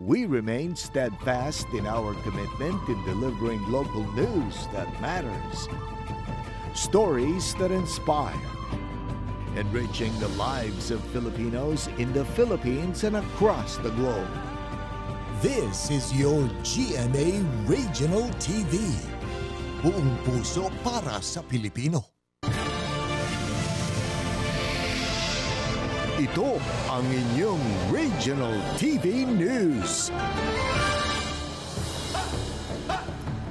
we remain steadfast in our commitment in delivering local news that matters. Stories that inspire. Enriching the lives of Filipinos in the Philippines and across the globe. This is your GMA Regional TV. Buong puso para sa Pilipino. Ito ang inyong Regional TV News.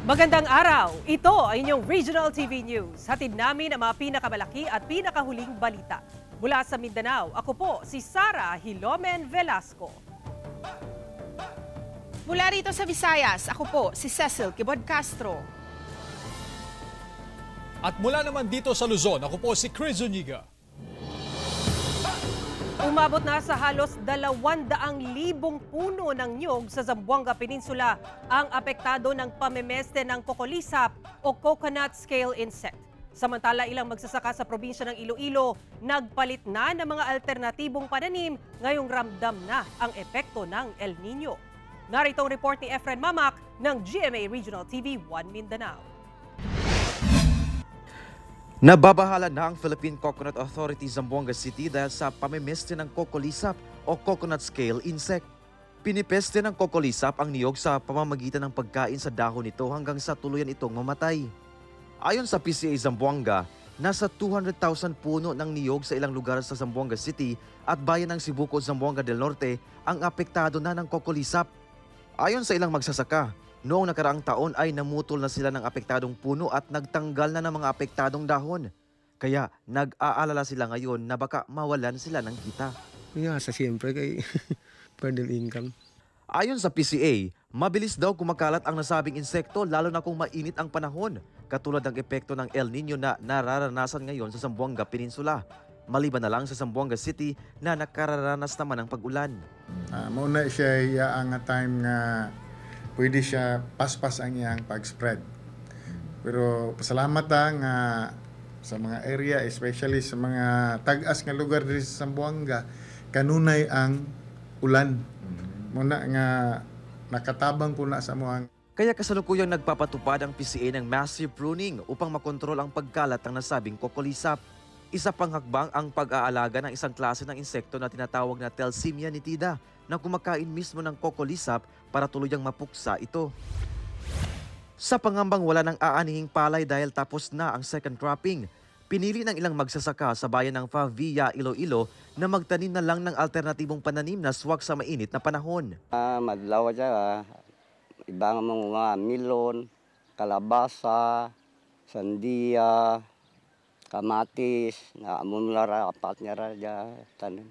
Magandang araw! Ito ang inyong Regional TV News. Hatid namin ang mga pinakamalaki at pinakahuling balita. Mula sa Mindanao, ako po si Sara Hilomen Velasco. Mula rito sa Visayas, ako po si Cecil Kibod Castro. At mula naman dito sa Luzon, ako po si Chris Zuniga. Umabot na sa halos 200,000 puno ng niyog sa Zamboanga Peninsula ang apektado ng pamemeste ng kokolisap o coconut scale insect. Samantala, ilang magsasaka sa probinsya ng Iloilo, nagpalit na ng mga alternatibong pananim ngayong ramdam na ang epekto ng El Nino. Narito ang report ni Efren Mamak ng GMA Regional TV 1 Mindanao. Nababahala na ang Philippine Coconut Authority Zamboanga City dahil sa pamemeste ng kokolisap o coconut scale insect. Pinipeste ng kokolisap ang niyog sa pamamagitan ng pagkain sa dahon nito hanggang sa tuluyan itong mamatay. Ayon sa PCA Zamboanga, nasa 200,000 puno ng niyog sa ilang lugar sa Zamboanga City at bayan ng Sibuco, Zamboanga del Norte ang apektado na ng kokolisap. Ayon sa ilang magsasaka, noong nakaraang taon ay namutol na sila ng apektadong puno at nagtanggal na ng mga apektadong dahon. Kaya nag-aalala sila ngayon na baka mawalan sila ng kita. Sa siyempre kay pwedeng income. Ayon sa PCA, mabilis daw kumakalat ang nasabing insekto lalo na kung mainit ang panahon, katulad ng epekto ng El Nino na nararanasan ngayon sa Zamboanga Peninsula. Maliban na lang sa Zamboanga City na nakararanas naman ng pag-ulan. Muna siya ang time nga pwede siya paspas ang iyang pag-spread. Pero pasalamat nga sa mga area, especially sa mga tag-as nga lugar dito sa Zamboanga, kanunay ang ulan. Muna nga nakatabang po na sa mga. Kaya kasalukuyang nagpapatupad ang PCA ng massive pruning upang makontrol ang pagkalat ng nasabing kokolisap. Isa pang hakbang ang pag-aalaga ng isang klase ng insekto na tinatawag na Telsymia nitida na kumakain mismo ng kokolisap para tuluyang mapuksa ito. Sa pangambang wala ng aanihing palay dahil tapos na ang second cropping, pinili ng ilang magsasaka sa bayan ng Favilla, Iloilo na magtanim na lang ng alternatibong pananim na swak sa mainit na panahon. Madlaw siya, ibang mga milon, kalabasa, sandia, kamatis, na amunlara, apat niya radya, tanim.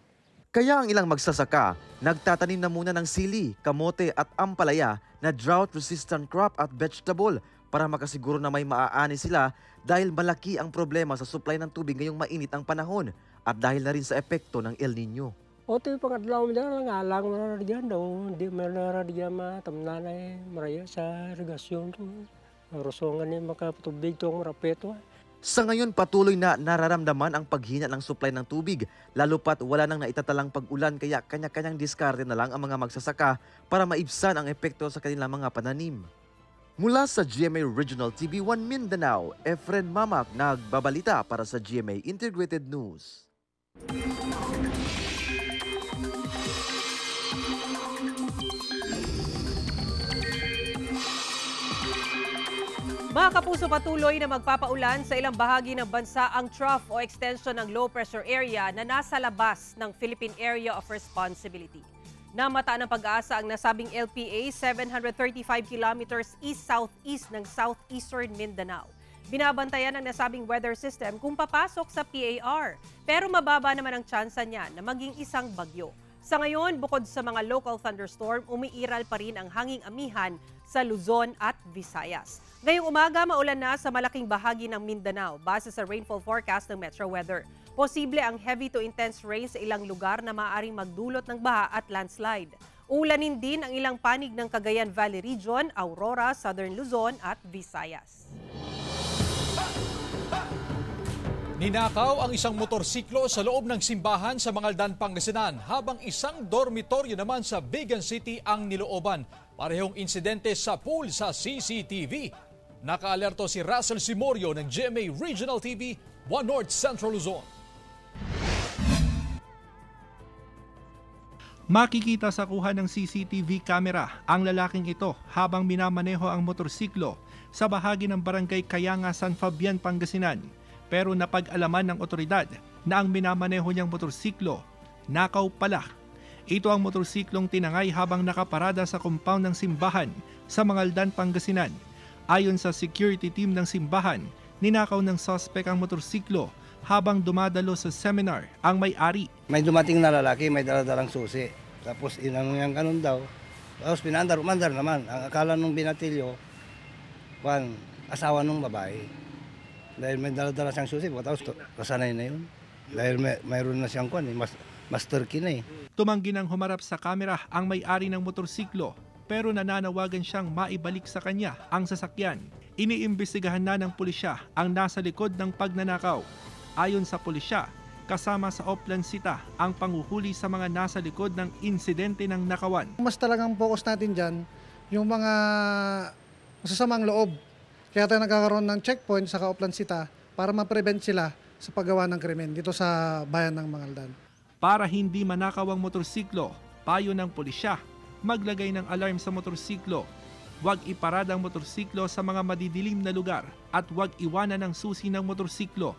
Kaya ang ilang magsasaka, nagtatanim na muna ng sili, kamote at ampalaya na drought-resistant crop at vegetable para makasiguro na may maaani sila dahil malaki ang problema sa supply ng tubig ngayong mainit ang panahon at dahil na rin sa epekto ng El Nino. Oto yung pangadlaw mo dyan, ngalang maradyan daw, hindi maradyan matamnanay maraya sa irigasyon. Marusongan niya makapatubig itong rapeto. Sa ngayon patuloy na nararamdaman ang paghina ng supply ng tubig, lalo pat wala nang naitatalang pag-ulan kaya kanya-kanyang diskarte na lang ang mga magsasaka para maibsan ang epekto sa kanilang mga pananim. Mula sa GMA Regional TV 1 Mindanao, Efren Mamak nagbabalita para sa GMA Integrated News. Mga kapuso, patuloy na magpapaulan sa ilang bahagi ng bansa ang trough o extension ng low pressure area na nasa labas ng Philippine Area of Responsibility. Namataan ng pag-asa ang nasabing LPA 735 kilometers east-southeast ng southeastern Mindanao. Binabantayan ng nasabing weather system kung papasok sa PAR, pero mababa naman ang tsansa niya na maging isang bagyo. Sa ngayon, bukod sa mga local thunderstorm, umiiral pa rin ang hanging amihan sa Luzon at Visayas. Ngayong umaga, maulan na sa malaking bahagi ng Mindanao base sa rainfall forecast ng Metro Weather. Posible ang heavy to intense rain sa ilang lugar na maaaring magdulot ng baha at landslide. Ulanin din ang ilang panig ng Cagayan Valley Region, Aurora, Southern Luzon at Visayas. Ninakaw ang isang motorsiklo sa loob ng simbahan sa Mangaldan, Pangasinan, habang isang dormitoryo naman sa Vigan City ang nilooban. Parehong insidente sa pool sa CCTV. Nakaalerto si Russell Simorio ng GMA Regional TV, 1 North Central Luzon. Makikita sa kuha ng CCTV camera ang lalaking ito habang minamaneho ang motorsiklo sa bahagi ng barangay Kayanga, San Fabian, Pangasinan. Pero napag-alaman ng otoridad na ang minamaneho niyang motorsiklo, nakaw pala. Ito ang motorsiklong tinangay habang nakaparada sa compound ng simbahan sa Mangaldan, Pangasinan. Ayon sa security team ng simbahan, ninakaw ng suspect ang motorsiklo habang dumadalo sa seminar ang may-ari. May dumating na lalaki, may daladalang susi. Tapos inano niyang ganun daw. Tapos umandar naman. Ang akala nung binatilyo, asawa nung babae. Dahil may daladala siyang susi, tapos kasanay na yun. Dahil mayroon na siyang master key na eh. Tumanggi nang humarap sa kamera ang may-ari ng motorsiklo, pero nananawagan siyang maibalik sa kanya ang sasakyan. Iniimbestigahan na ng pulisya ang nasa likod ng pagnanakaw. Ayon sa pulisya, kasama sa Oplansita ang panghuhuli sa mga nasa likod ng insidente ng nakawan. Mas talagang focus natin dyan, yung mga masasamang loob. Kaya tayo nagkakaroon ng checkpoint sa Oplansita para ma-prevent sila sa paggawa ng krimen dito sa bayan ng Mangaldan. Para hindi manakaw ang motorsiklo, payo ng pulisya, maglagay ng alarm sa motorsiklo. Huwag iparada ang motorsiklo sa mga madidilim na lugar at huwag iwanan ang susi ng motorsiklo.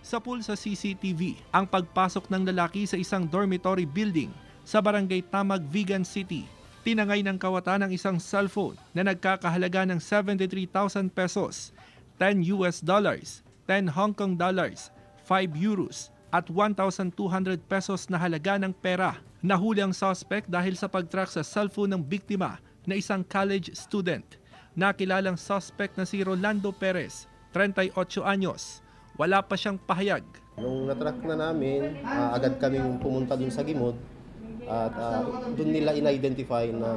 Sa pool sa CCTV, ang pagpasok ng lalaki sa isang dormitory building sa barangay Tamag, Vigan City. Tinangay ng kawatan ng isang cellphone na nagkakahalaga ng 73,000 pesos, 10 US dollars, 10 Hong Kong dollars, 5 euros at 1,200 pesos na halaga ng pera. Nahuli ang suspect dahil sa pag-track sa cellphone ng biktima na isang college student. Nakilalang suspect na si Rolando Perez, 38 anyos. Wala pa siyang pahayag. Nung natrack na namin, agad kaming pumunta dun sa Gimod at dun nila in-identify na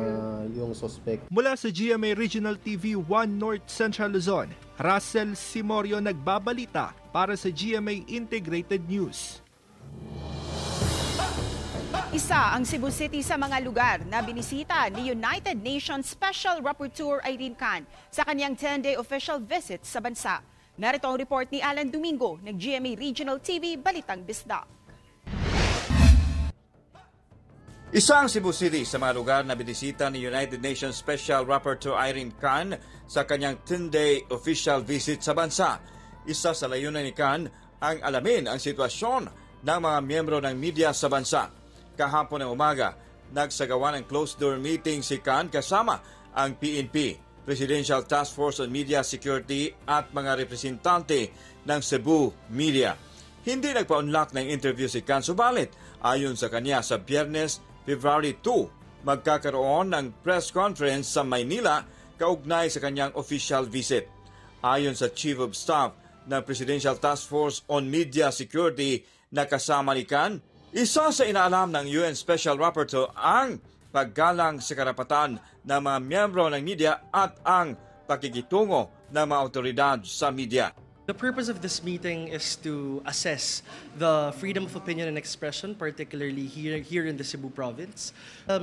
yung suspect. Mula sa GMA Regional TV 1 North Central Luzon, Russell Simorio nagbabalita para sa GMA Integrated News. Isa ang Cebu City sa mga lugar na binisita ni United Nations Special Rapporteur Irene Khan sa kanyang 10-day official visit sa bansa. Narito ang report ni Alan Domingo ng GMA Regional TV, Balitang Bisdak. Isa ang Cebu City sa mga lugar na binisita ni United Nations Special Rapporteur Irene Khan sa kanyang 10-day official visit sa bansa. Isa sa layunan ni Khan ang alamin ang sitwasyon ng mga miyembro ng media sa bansa. Kahapon ng umaga, nagsagawa ng closed-door meeting si Khan kasama ang PNP, Presidential Task Force on Media Security at mga representante ng Cebu Media. Hindi nagpa-unlock ng interview si Khan, subalit ayon sa kanya sa Biyernes, February 2, magkakaroon ng press conference sa Maynila kaugnay sa kanyang official visit. Ayon sa Chief of Staff ng Presidential Task Force on Media Security na kasama ni Khan, isa sa inaalam ng UN Special Rapporteur ang paggalang sa karapatan ng mga miyembro ng media at ang pakikitungo ng mga otoridad sa media. The purpose of this meeting is to assess the freedom of opinion and expression, particularly here in the Cebu province.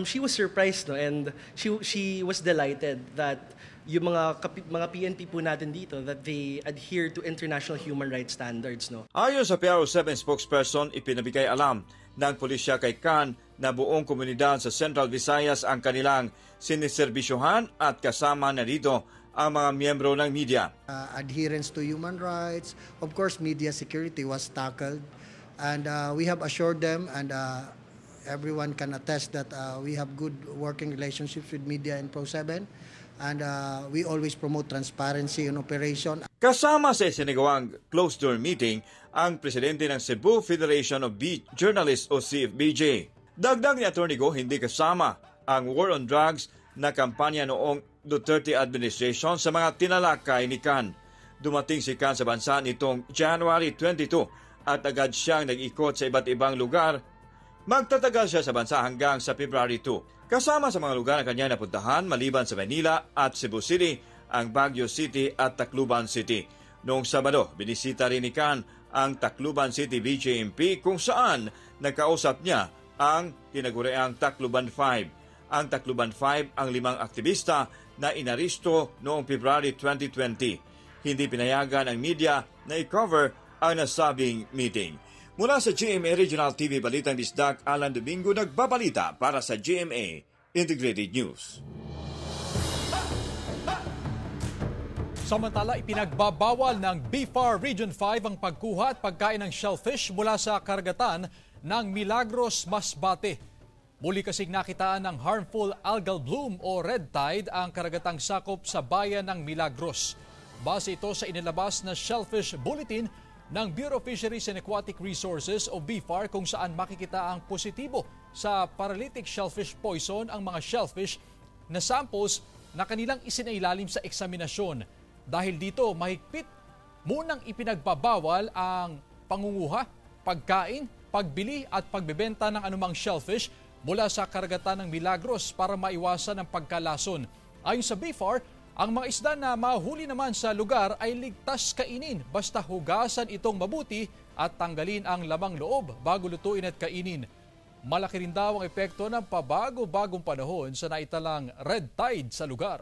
She was surprised, no, and she was delighted that yung mga PNP po natin dito, that they adhere to international human rights standards. No? Ayon sa PRO7 spokesperson, ipinabigay alam ng pulisya kay Khan na buong komunidad sa Central Visayas ang kanilang siniserbisyohan at kasama na dito ang mga miyembro ng media. Adherence to human rights, of course media security was tackled, and we have assured them, and everyone can attest that we have good working relationships with media in Pro7, and we always promote transparency in operation. Kasama sa isinagawang closed-door meeting ang presidente ng Cebu Federation of Beach Journalists o CFBJ. Dagdag ni Atty. Go, hindi kasama ang war on drugs na kampanya noong Duterte administration sa mga tinalakay ni Khan. Dumating si Khan sa bansa nitong January 22 at agad siyang nag-ikot sa iba't ibang lugar. Magtatagal siya sa bansa hanggang sa February 2. Kasama sa mga lugar na kanya napuntahan maliban sa Manila at Cebu City, ang Baguio City at Tacloban City. Noong Sabado, binisita rin ni Khan ang Tacloban City BJMP kung saan nagkausap niya ang tinaguriang Tacloban 5. Ang Tacloban 5 ang 5 aktivista na inaristo noong February 2020. Hindi pinayagan ang media na i-cover ang nasabing meeting. Mula sa GMA Regional TV Balitang Bisdak, Alan Domingo nagbabalita para sa GMA Integrated News. Samantala, ipinagbabawal ng BFAR Region 5 ang pagkuha at pagkain ng shellfish mula sa karagatan ng Milagros, Masbate. Muli kasing nakitaan ng harmful algal bloom o red tide ang karagatang sakop sa bayan ng Milagros. Base ito sa inilabas na Shellfish Bulletin ng Bureau of Fisheries and Aquatic Resources o BFAR kung saan makikita ang positibo sa paralytic shellfish poison ang mga shellfish na samples na kanilang isinailalim sa eksaminasyon. Dahil dito, mahigpit munang ipinagbabawal ang pangunguha, pagkain, pagbili at pagbebenta ng anumang shellfish mula sa karagatan ng Milagros para maiwasan ang pagkalason. Ayon sa BFAR, ang mga isda na mahuli naman sa lugar ay ligtas kainin basta hugasan itong mabuti at tanggalin ang lamang loob bago lutuin at kainin. Malaki rin daw ang epekto ng pabago-bagong panahon sa naitalang red tide sa lugar.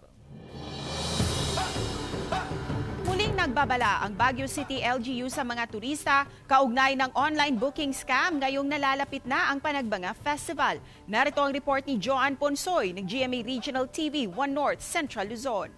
Muling nagbabala ang Baguio City LGU sa mga turista kaugnay ng online booking scam ngayong nalalapit na ang Panagbanga Festival. Narito ang report ni Joan Ponsoy ng GMA Regional TV 1 North Central Luzon.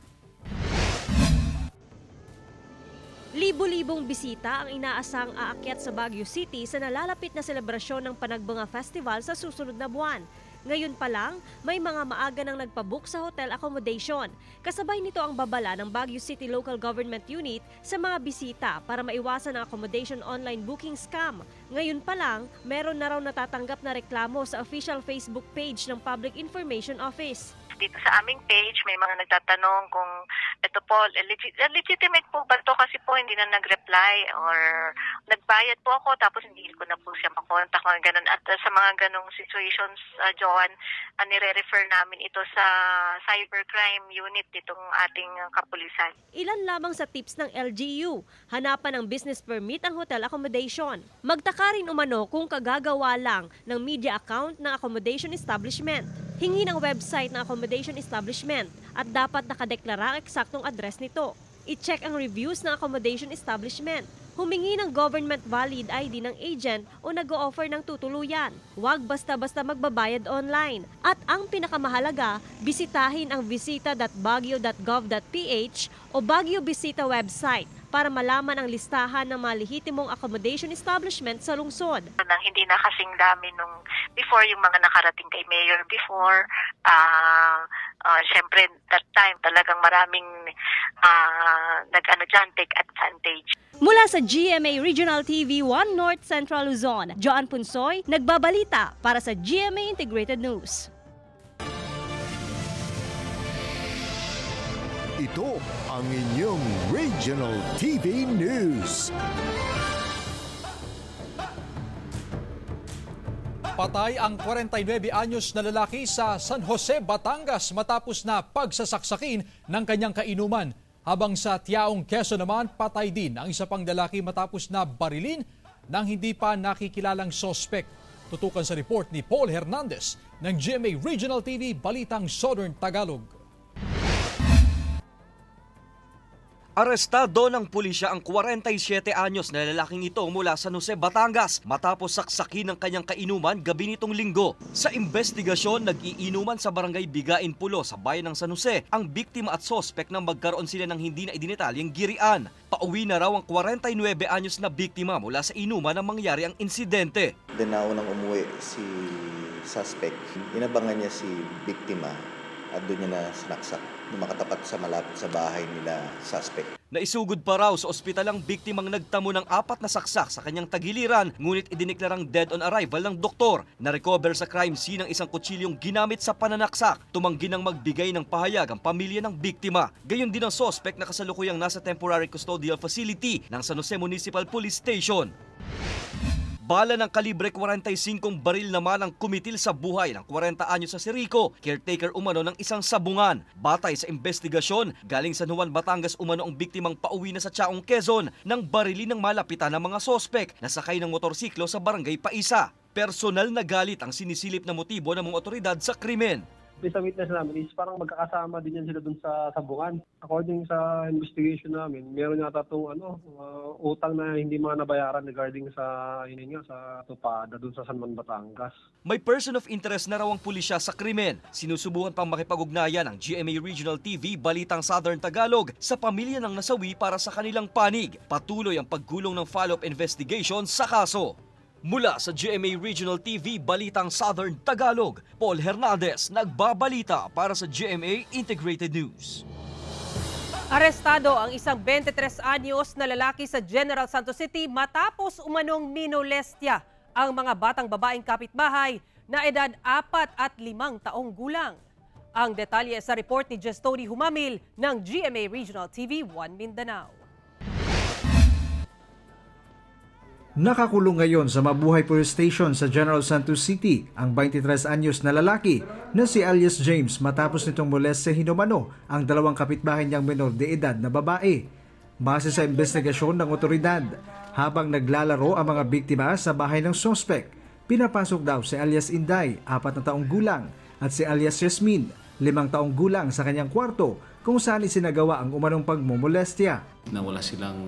Libo-libong bisita ang inaasang aakyat sa Baguio City sa nalalapit na selebrasyon ng Panagbanga Festival sa susunod na buwan. Ngayon pa lang, may mga maaga nang nagpabook sa hotel accommodation. Kasabay nito ang babala ng Baguio City Local Government Unit sa mga bisita para maiwasan ang accommodation online booking scam. Ngayon pa lang, meron na raw natatanggap na reklamo sa official Facebook page ng Public Information Office. Dito sa aming page, may mga nagtatanong kung ito po, legitimate po ba ito kasi po hindi na nag-reply or nagbayad po ako tapos hindi ko na po siya makontak. Ganun. At sa mga ganong situations, Joan, nire-refer namin ito sa cybercrime unit ditong ating kapulisan. Ilan lamang sa tips ng LGU, hanapan ng business permit ang hotel accommodation. Magtaka rin umano kung kagagawa lang ng media account ng accommodation establishment. Hingi ng website ng accommodation establishment at dapat nakadeklara ang eksaktong address nito. I-check ang reviews ng accommodation establishment. Humingi ng government valid ID ng agent o nag-o-offer ng tutuluyan. Huwag basta-basta magbabayad online. At ang pinakamahalaga, bisitahin ang visita.baguio.gov.ph o Baguio Bisita website para malaman ang listahan ng mga lehitimong accommodation establishment sa lungsod. Nang hindi na kasing dami nung before yung mga nakarating kay Mayor before, syempre that time talagang maraming take advantage. Mula sa GMA Regional TV 1 North Central Luzon, Joan Punsoy, nagbabalita para sa GMA Integrated News. Ito ang inyong Regional TV News. Patay ang 49 anyos na lalaki sa San Jose, Batangas matapos na pagsasaksakin ng kanyang kainuman. Habang sa Tiaong, Quezon naman, patay din ang isa pang lalaki matapos na barilin ng hindi pa nakikilalang sospek. Tutukan sa report ni Paul Hernandez ng GMA Regional TV Balitang Southern Tagalog. Arestado ng pulisya ang 47 anyos na lalaking ito mula San Jose, Batangas matapos saksakin ng kanyang kainuman gabi nitong linggo. Sa investigasyon, nag-iinuman sa barangay Bigain Pulo sa bayan ng San Jose ang biktima at sospek nang magkaroon sila ng hindi na idinetalyeng girian. Pauwi na raw ang 49 anyos na biktima mula sa inuman nang mangyari ang insidente. Naunang umuwi si suspect. Inabangan niya si biktima at doon niya na sinaksak na makatapat sa malapit sa bahay nila suspect. Naisugod pa raw sa ospital ang biktimang nagtamo ng 4 na saksak sa kanyang tagiliran, ngunit idineklarang dead on arrival ng doktor. Na-recover sa crime scene ang isang kutsilyong ginamit sa pananaksak. Tumanggi nang magbigay ng pahayag ang pamilya ng biktima. Gayon din ang suspect na kasalukuyang nasa temporary custodial facility ng San Jose Municipal Police Station. Bala ng kalibre 45 baril naman ang kumitil sa buhay ng 40 anyos sa si Rico, caretaker umano ng isang sabungan. Batay sa investigasyon, galing San Juan, Batangas umano ang biktimang pauwi na sa Chaong, Quezon nang barili ng malapitan ng mga sospek na sakay ng motorsiklo sa barangay Paisa. Personal na galit ang sinisilip na motibo ng mga otoridad sa krimen. Sa witness namin is parang magkakasama din yan sila dun sa sabungan. According sa investigation namin, meron yata itong utang na hindi mga nabayaran regarding sa sa Tupada dun sa San Juan, Batangas. May person of interest na raw ang pulisya sa krimen. Sinusubukan pang makipag-ugnayan ng GMA Regional TV Balitang Southern Tagalog sa pamilya ng nasawi para sa kanilang panig. Patuloy ang paggulong ng follow-up investigation sa kaso. Mula sa GMA Regional TV Balitang Southern Tagalog, Paul Hernandez nagbabalita para sa GMA Integrated News. Arestado ang isang 23 anyos na lalaki sa General Santos City matapos umanong minolestya ang mga batang babaeng kapitbahay na edad 4 at 5 taong gulang. Ang detalye sa report ni Jestoni Humamil ng GMA Regional TV 1 Mindanao. Nakakulong ngayon sa Mabuhay Police Station sa General Santos City ang 23 anyos na lalaki na si alias James matapos nitong moleste hinumano ang dalawang kapitbahay niyang menor de edad na babae. Base sa investigasyon ng otoridad, habang naglalaro ang mga biktima sa bahay ng sospek, pinapasok daw si alias Inday, 4 na taong gulang, at si alias Yasmin, 5 taong gulang sa kanyang kwarto kung saan isinagawa ang umanong pagmomolestya. Nawala silang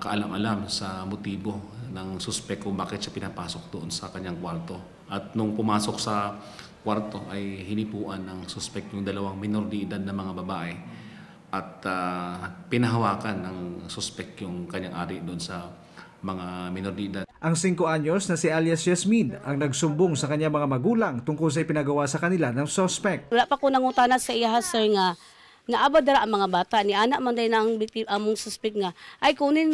kaalam-alam sa motibo ng suspek kung bakit siya pinapasok doon sa kanyang kwarto. At nung pumasok sa kwarto ay hinipuan ng suspek yung dalawang minor de edad na mga babae at pinahawakan ng suspek yung kanyang ari doon sa mga minor de edad. Ang 5 anyos na si alias Yasmin ang nagsumbong sa kanyang mga magulang tungkol sa ipinagawa sa kanila ng suspek. Wala pa ko nangutana sa iya, sir, nga abad dara ang mga bata ni anak man day nang among suspect nga ay kunin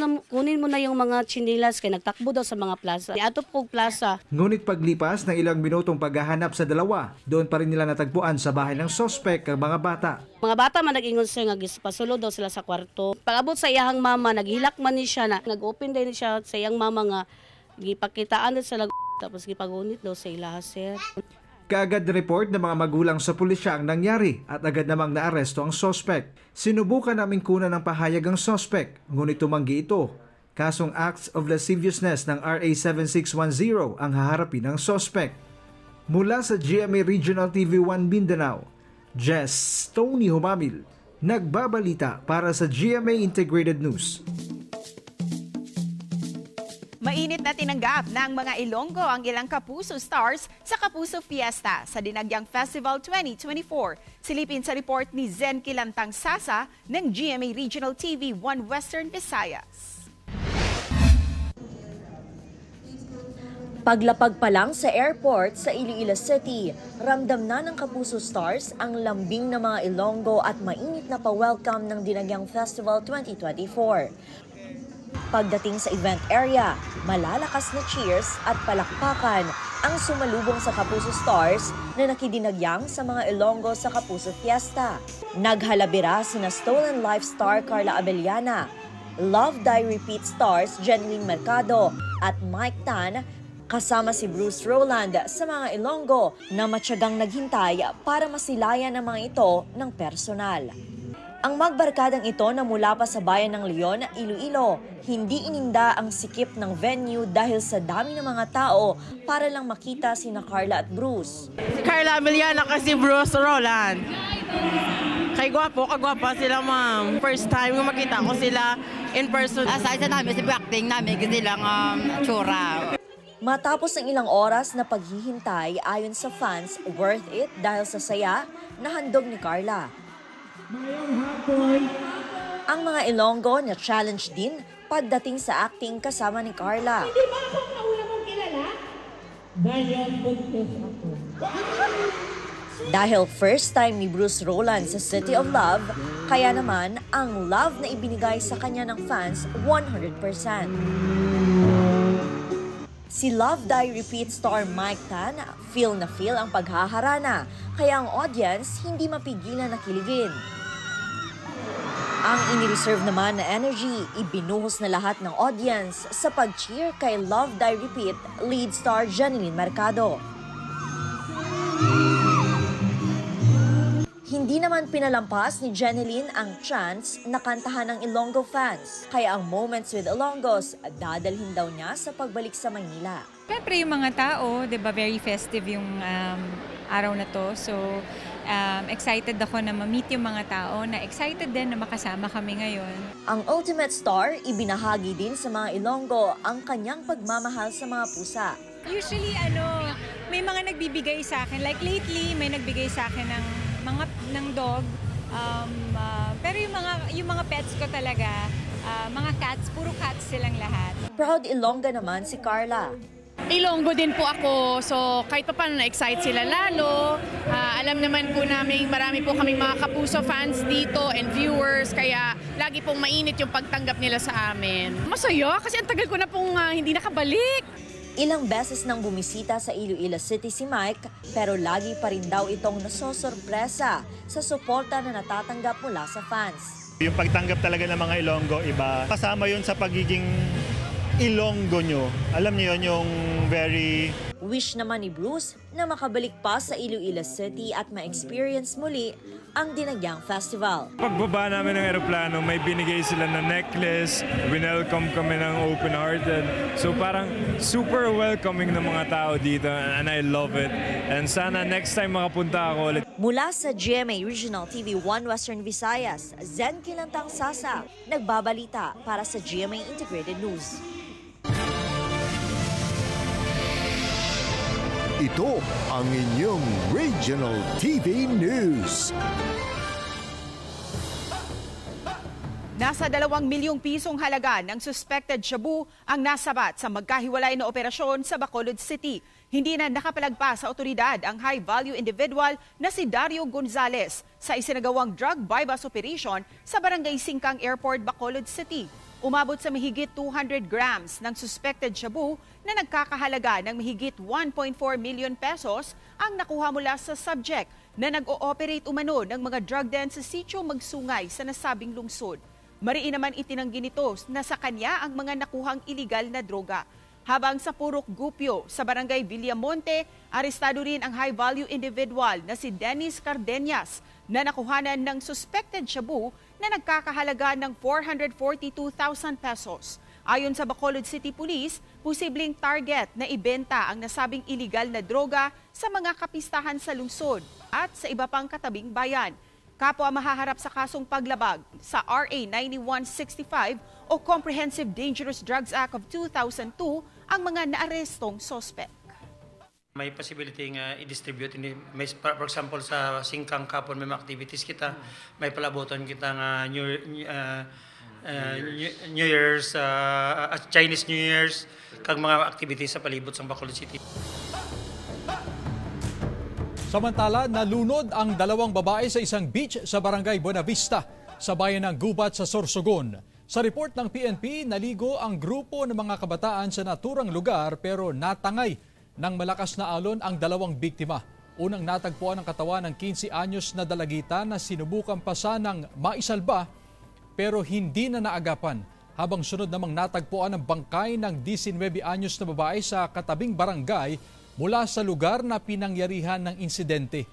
mo na yung mga chinilas kay nagtakbo daw sa mga plaza. Atop kog plaza. Ngunit paglipas ng ilang minutong paghahanap sa dalawa, doon pa rin nila natagpuan sa bahay ng suspect ang mga bata. Mga bata man nag-ingon sir nga gispasulod daw sila sa kwarto. Pag-abot sa iyang mama, naghilak man ni siya na nag-open din siya sa iyang mama nga gipakitaan din sa tapos gipagunit daw sa ilaha, sir. Kaagad report ng mga magulang sa pulisya ang nangyari at agad namang naaresto ang sospek. Sinubukan naming kunan ng pahayag ang sospek, ngunit tumanggi ito. Kasong acts of lasciviousness ng RA 7610 ang haharapin ng sospek. Mula sa GMA Regional TV 1 Mindanao, Jestoni Humamil, nagbabalita para sa GMA Integrated News. Mainit na tinanggap ng mga Ilonggo ang ilang Kapuso Stars sa Kapuso Fiesta sa Dinagyang Festival 2024. Silipin sa report ni Zen Kilantang Sasa ng GMA Regional TV 1 Western Visayas. Paglapag pa lang sa airport sa Iloilo City, ramdam na ng Kapuso Stars ang lambing ng mga Ilonggo at mainit na pa-welcome ng Dinagyang Festival 2024. Pagdating sa event area, malalakas na cheers at palakpakan ang sumalubong sa Kapuso Stars na nakidinagyang sa mga Ilonggo sa Kapuso Fiesta. Naghalabira sina Stolen Life star Carla Abellana, Love Die Repeat stars Jeneline Mercado at Mike Tan, kasama si Bruce Roland sa mga Ilonggo na matyagang naghintay para masilayan ang mga ito ng personal. Ang magbarkadang ito na mula pa sa bayan ng Leon, Iloilo, hindi ininda ang sikip ng venue dahil sa dami ng mga tao para lang makita sina Carla at Bruce. Si Carla Abellana kasi Bruce Roland. Kay kagwapa sila, ma'am. First time ko makita ko sila in person. Aside sa namin, si acting namin kasi lang tsura. Matapos ng ilang oras na paghihintay, ayon sa fans, worth it dahil sa saya na handog ni Carla. Ang mga Ilonggo na challenge din pagdating sa acting kasama ni Carla. Hindi ba ako kauna mong kilala? Dahil buntis ako. Dahil first time ni Bruce Roland sa City of Love, kaya naman ang love na ibinigay sa kanya ng fans 100%. Si Love Die Repeat star Mike Tan, feel na feel ang paghaharana, kaya ang audience hindi mapigilan na kiligin. Ang inireserve naman na energy, ibinuhos na lahat ng audience sa pag-cheer kay Love Die Repeat lead star Jeneline Mercado. Hindi naman pinalampas ni Jeneline ang chance na kantahan ng Ilonggo fans. Kaya ang Moments with Ilonggos, dadalhin daw niya sa pagbalik sa Maynila. Siyempre yung mga tao, 'di ba, very festive yung araw na to. So excited ako na ma-meet yung mga tao, na excited din na makasama kami ngayon. Ang Ultimate Star, ibinahagi din sa mga Ilonggo ang kanyang pagmamahal sa mga pusa. Usually may mga nagbibigay sa akin. Like lately, may nagbigay sa akin ng dog. Pero yung mga pets ko talaga, mga cats, puro cats silang lahat. Proud Ilongga naman si Carla. Ilonggo din po ako, so kahit pa paano na-excite sila lalo. Alam naman po namin marami po kaming mga Kapuso fans dito and viewers, kaya lagi pong mainit yung pagtanggap nila sa amin. Masaya kasi ang tagal ko na pong hindi nakabalik. Ilang beses nang bumisita sa Iloilo City si Mike, pero lagi pa rin daw itong nasosorpresa sa suporta na natatanggap mula sa fans. Yung pagtanggap talaga ng mga Ilonggo, iba. Kasama yun sa pagiging Ilonggo nyo. Alam niyo yun, yung very... Wish naman ni Bruce na makabalik pa sa Iloilo City at ma-experience muli ang Dinagyang Festival. Pagbaba namin ng aeroplano, may binigay sila na necklace, winelcome kami ng open-hearted. So parang super welcoming ng mga tao dito and I love it. And sana next time makapunta ako ulit. Mula sa GMA Regional TV 1 Western Visayas, Zen Kilantang Sasa, nagbabalita para sa GMA Integrated News. Ito ang inyong Regional TV News. Nasa 2 milyong pisong halaga ng suspected shabu ang nasabat sa magkahiwalay na operasyon sa Bacolod City. Hindi na nakapalagpas sa otoridad ang high-value individual na si Dario Gonzales sa isinagawang drug bypass operation sa Barangay Singkang Airport, Bacolod City. Umabot sa mahigit 200 grams ng suspected shabu na nagkakahalaga ng mahigit 1.4 million pesos ang nakuha mula sa subject na nag-ooperate umano ng mga drug den sa sitio Magsungay sa nasabing lungsod. Mariin naman itinanggi nito na sa kanya ang mga nakuhang iligal na droga. Habang sa Purok Gupyo sa Barangay Villamonte, arestado rin ang high-value individual na si Dennis Cardenas na nakuhanan ng suspected shabu na nagkakahalaga ng 442,000 pesos. Ayon sa Bacolod City Police, posibleng target na ibenta ang nasabing iligal na droga sa mga kapistahan sa lungsod at sa iba pang katabing bayan. Kapwa mahaharap sa kasong paglabag sa RA 9165 o Comprehensive Dangerous Drugs Act of 2002 ang mga naarestong sospek. May possibility nga i-distribute. For example, sa Singkang Kapon may mga activities kita, may palabotan kita nga New Year's, Chinese New Year's, kag mga activities sa palibot sa Bacolod City. Samantala, nalunod ang 2 babae sa isang beach sa Barangay Buenavista sa bayan ng Gubat sa Sorsogon. Sa report ng PNP, naligo ang grupo ng mga kabataan sa naturang lugar pero natangay ng malakas na alon ang 2 biktima. Unang natagpuan ang katawan ng 15 anyos na dalagita na sinubukan pa sanang maisalba pero hindi na naagapan. Habang sunod namang natagpuan ang bangkay ng 19 anyos na babae sa katabing barangay mula sa lugar na pinangyarihan ng insidente.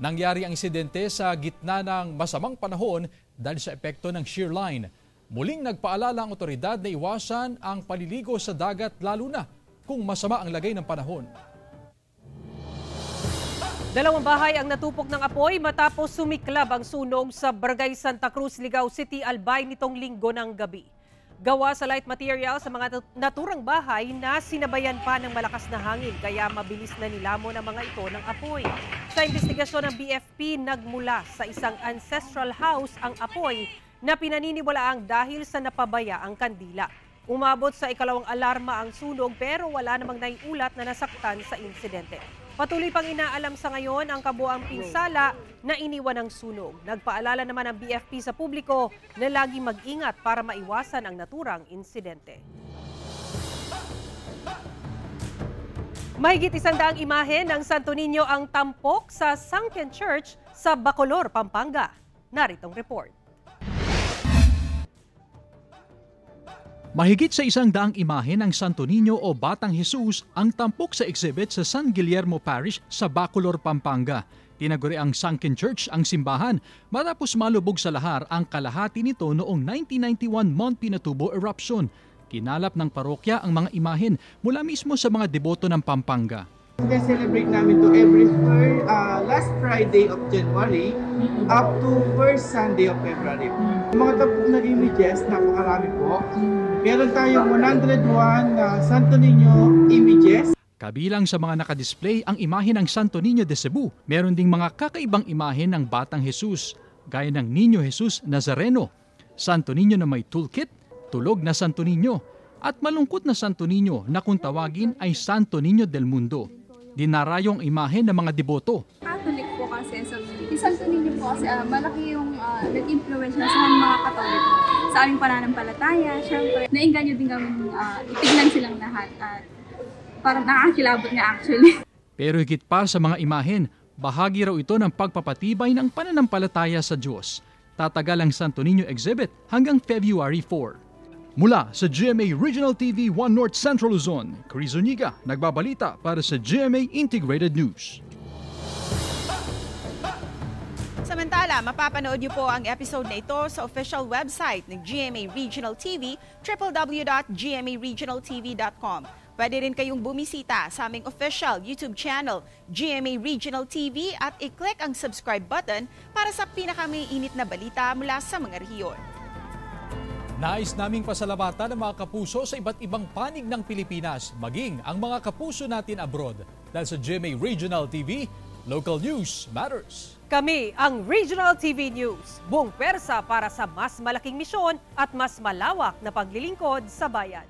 Nangyari ang insidente sa gitna ng masamang panahon dahil sa epekto ng shear line. Muling nagpaalala ang otoridad na iwasan ang paliligo sa dagat lalo na kung masama ang lagay ng panahon. 2 bahay ang natupok ng apoy matapos sumiklab ang sunog sa Barangay Santa Cruz, Ligao City, Albay nitong Linggo ng gabi. Gawa sa light material sa mga naturang bahay na sinabayan pa ng malakas na hangin kaya mabilis na nilamon ang mga ito ng apoy. Sa investigasyon ng BFP, nagmula sa isang ancestral house ang apoy na pinaniniwalaang dahil sa napabaya ang kandila. Umabot sa 2nd alarma ang sunog pero wala namang naiulat na nasaktan sa insidente. Patuloy pang inaalam sa ngayon ang kabuang pinsala na iniwan ng sunog. Nagpaalala naman ang BFP sa publiko na lagi mag-ingat para maiwasan ang naturang insidente. Mahigit 100 imahe ng Santo Niño ang tampok sa Sunken Church sa Bacolor, Pampanga. Naritong report. Mahigit sa 100 imahe ng Santo Niño o Batang Jesus ang tampok sa exhibit sa San Guillermo Parish sa Bacolor, Pampanga. Tinaguri ang Sunken Church ang simbahan matapos malubog sa lahar ang kalahati nito noong 1991 Mount Pinatubo eruption. Kinalap ng parokya ang mga imahen mula mismo sa mga deboto ng Pampanga. Celebrate namin to every last Friday of January up to first Sunday of February. Mga tampok na images, napakarami po. Meron tayong 101 Santo Niño images. Kabilang sa mga nakadisplay ang imahe ng Santo Niño de Cebu. Meron ding mga kakaibang imahe ng Batang Jesus, gaya ng Niño Jesus Nazareno, Santo Niño na may toolkit, tulog na Santo Niño, at malungkot na Santo Niño na kung tawagin ay Santo Niño del Mundo. Dinarayong imahe ng mga deboto. Catholic po kasi, so yung Santo Niño po kasi malaki yung nag-influence sa mga Katoliko sa aming pananampalataya. Siyempre, nainganyo din kami itignan silang lahat at parang nakakilabot nga actually. Pero higit pa sa mga imahen, bahagi raw ito ng pagpapatibay ng pananampalataya sa Diyos. Tatagal ang Santo Niño exhibit hanggang February 4. Mula sa GMA Regional TV 1 North Central Luzon, Chris Zuniga, nagbabalita para sa GMA Integrated News. Samantala, mapapanood niyo po ang episode na ito sa official website ng GMA Regional TV, www.gmaregionaltv.com. Pwede rin kayong bumisita sa aming official YouTube channel, GMA Regional TV, at i-click ang subscribe button para sa pinakamainit na balita mula sa mga rehiyon. Nais naming pasalamatan ang mga kapuso sa iba't ibang panig ng Pilipinas, maging ang mga kapuso natin abroad. Dahil sa GMA Regional TV, local news matters. Kami ang Regional TV News, buong pwersa para sa mas malaking misyon at mas malawak na paglilingkod sa bayan.